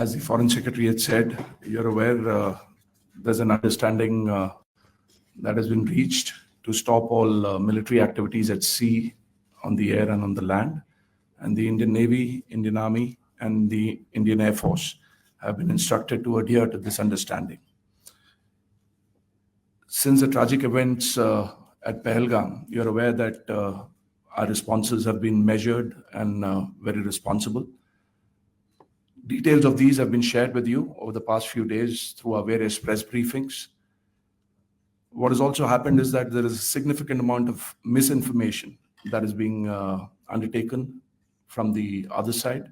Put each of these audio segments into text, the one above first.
as the Foreign Secretary had said, you're aware there's an understanding that has been reached to stop all military activities at sea, on the air and on the land. And the Indian Navy, Indian Army, and the Indian Air Force have been instructed to adhere to this understanding. Since the tragic events at Pahalgam, you're aware that our responses have been measured and very responsible. Details of these have been shared with you over the past few days through our various press briefings. What has also happened is that there is a significant amount of misinformation that is being undertaken from the other side.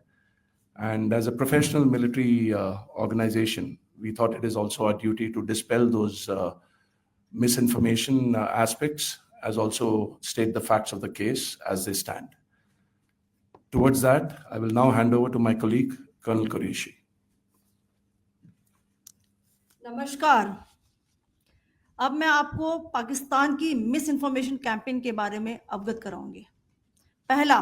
And as a professional military organization, we thought it is also our duty to dispel those misinformation aspects, as also state the facts of the case as they stand. Towards that, I will now hand over to my colleague, Colonel Qureshi. नमस्कार। अब मैं आपको पाकिस्तान की miss information campaign के बारे में अवगत कराऊंगी। पहला,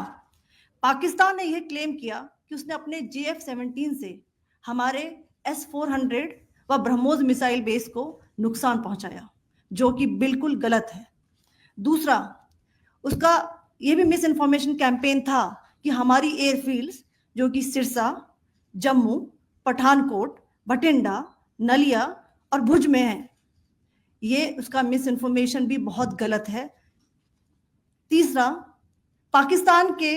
पाकिस्तान ने यह क्लेम किया कि उसने अपने JF-17 से हमारे S-400 व ब्रह्मोस मिसाइल बेस को नुकसान पहुंचाया, जो कि बिल्कुल गलत है। दूसरा, उसका यह भी मिस इन्फॉर्मेशन कैंपेन था कि हमारी एयरफील्ड्स जो कि सिरसा, जम्मू, पठानकोट, बठिंडा, नलिया और भुज में है, ये उसका मिस इन्फॉर्मेशन भी बहुत गलत है। तीसरा, पाकिस्तान के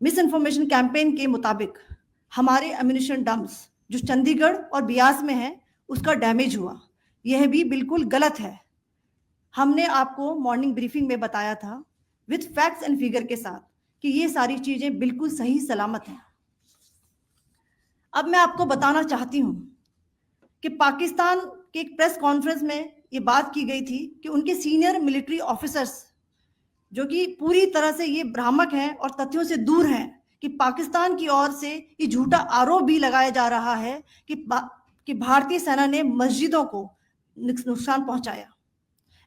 मिस इन्फॉर्मेशन कैंपेन के मुताबिक हमारे एम्यूनिशन डम्प्स जो चंडीगढ़ और बियास में है, उसका डैमेज हुआ, यह भी बिल्कुल गलत है। हमने आपको मॉर्निंग ब्रीफिंग में बताया था विद फैक्ट्स एंड फिगर के साथ कि ये सारी चीजें बिल्कुल सही सलामत हैं। अब मैं आपको बताना चाहती हूं कि पाकिस्तान के एक प्रेस कॉन्फ्रेंस में ये बात की गई थी कि उनके सीनियर मिलिट्री ऑफिसर्स जो कि पूरी तरह से ये भ्रामक हैं और तथ्यों से दूर हैं कि पाकिस्तान की ओर से ये झूठा आरोप भी लगाया जा रहा है कि भारतीय सेना ने मस्जिदों को नुकसान पहुंचाया।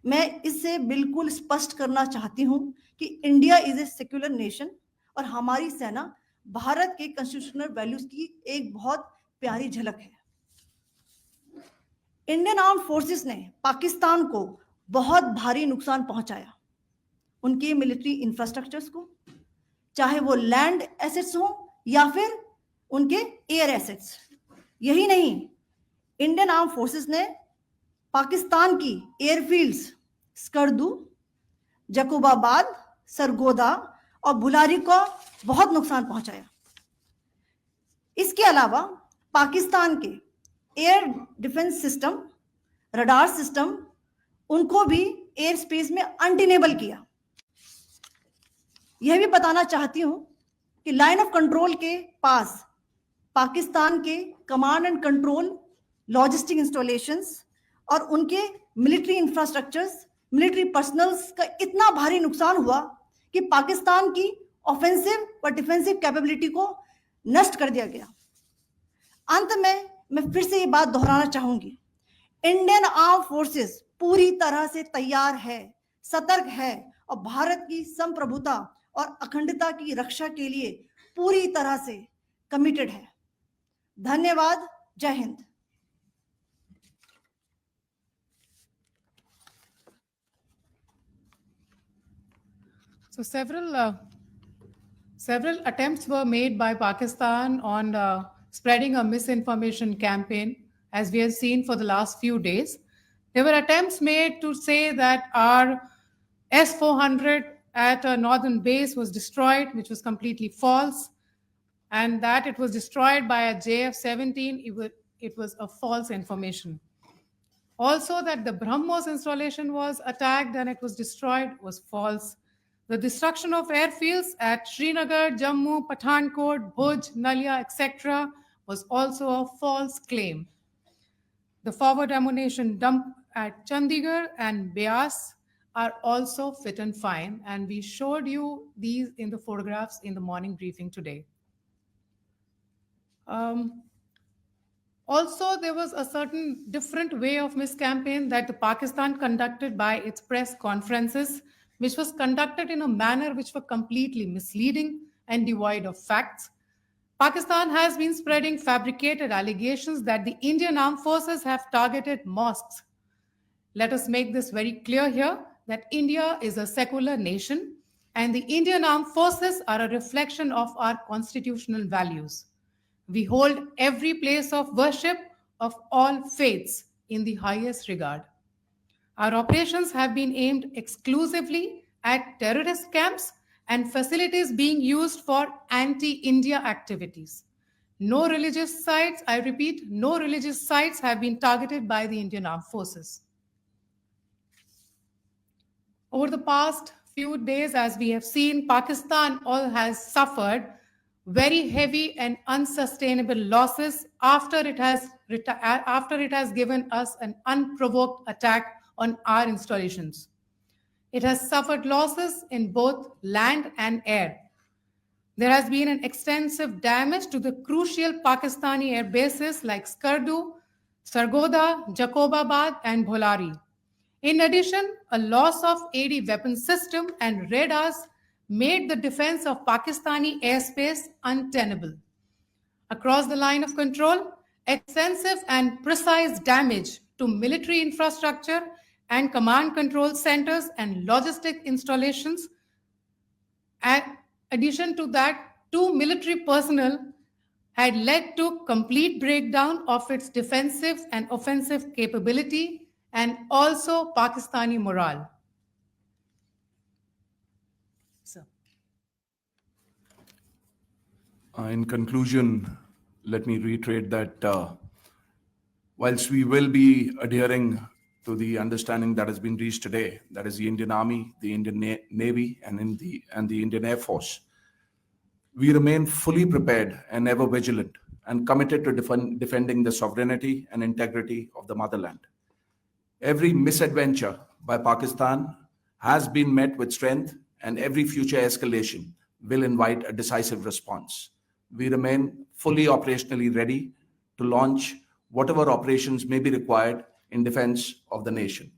मैं इससे बिल्कुल स्पष्ट करना चाहती हूं कि India is a secular nation और हमारी सेना भारत के कॉन्स्टिट्यूशनल वैल्यूज की एक बहुत प्यारी झलक है। इंडियन आर्म फोर्सेस ने पाकिस्तान को बहुत भारी नुकसान पहुंचाया, उनके मिलिट्री इंफ्रास्ट्रक्चर्स को, चाहे वो लैंड एसेट्स हो या फिर उनके एयर एसेट्स। यही नहीं, इंडियन आर्म फोर्सेस ने पाकिस्तान की एयरफील्ड्स स्कर्दू, जकूबाबाद, सरगोदा और बुलारी को बहुत नुकसान पहुंचाया। इसके अलावा पाकिस्तान के air defence system, radar system, उनको भी एयर स्पेस में अनटेनेबल किया। यह भी बताना चाहती हूं कि लाइन ऑफ कंट्रोल के पास पाकिस्तान के command and control logistic installations और उनके मिलिट्री इंफ्रास्ट्रक्चर्स, मिलिट्री पर्सनल्स का इतना भारी नुकसान हुआ कि पाकिस्तान की ऑफेंसिव व डिफेंसिव कैपेबिलिटी को नष्ट कर दिया गया। अंत में मैं फिर से ये बात दोहराना चाहूंगी, इंडियन आर्म फोर्सेस पूरी तरह से तैयार है, सतर्क है और भारत की संप्रभुता और अखंडता की रक्षा के लिए पूरी तरह से कमिटेड है। धन्यवाद। जय Hind. So several attempts were made by Pakistan on spreading a misinformation campaign, as we have seen for the last few days. There were attempts made to say that our S-400 at a northern base was destroyed, which was completely false, and that it was destroyed by a JF-17. It was a false information. Also, that the BrahMos installation was attacked and it was destroyed was false. The destruction of airfields at Srinagar, Jammu, Pathankot, Bhuj, Nalia, etc. was also a false claim. The forward ammunition dump at Chandigarh and Beas are also fit and fine, and we showed you these in the photographs in the morning briefing today. Also, there was a certain different way of miscampaign that the Pakistan conducted by its press conferences, which was conducted in a manner which were completely misleading and devoid of facts. Pakistan has been spreading fabricated allegations that the Indian armed forces have targeted mosques. Let us make this very clear here that India is a secular nation and the Indian armed forces are a reflection of our constitutional values. We hold every place of worship of all faiths in the highest regard. Our operations have been aimed exclusively at terrorist camps and facilities being used for anti India activities. No religious sites, I repeat, no religious sites have been targeted by the Indian armed forces. Over the past few days, as we have seen, Pakistan all has suffered very heavy and unsustainable losses after it has given us an unprovoked attack on our installations. It has suffered losses in both land and air. There has been an extensive damage to the crucial Pakistani air bases like Skardu, Sargodha, Jacobabad, and Bholari. In addition, a loss of AD weapon system and radars made the defense of Pakistani airspace untenable. Across the line of control, extensive and precise damage to military infrastructure and command control centers and logistic installations. In addition to that, 2 military personnel had led to complete breakdown of its defensive and offensive capability and also Pakistani morale. So, In conclusion, let me reiterate that whilst we will be adhering to the understanding that has been reached today, that is the Indian Army, the Indian Navy, and the Indian Air Force, we remain fully prepared and ever vigilant and committed to defending the sovereignty and integrity of the motherland. Every misadventure by Pakistan has been met with strength, and every future escalation will invite a decisive response. We remain fully operationally ready to launch whatever operations may be required in defense of the nation.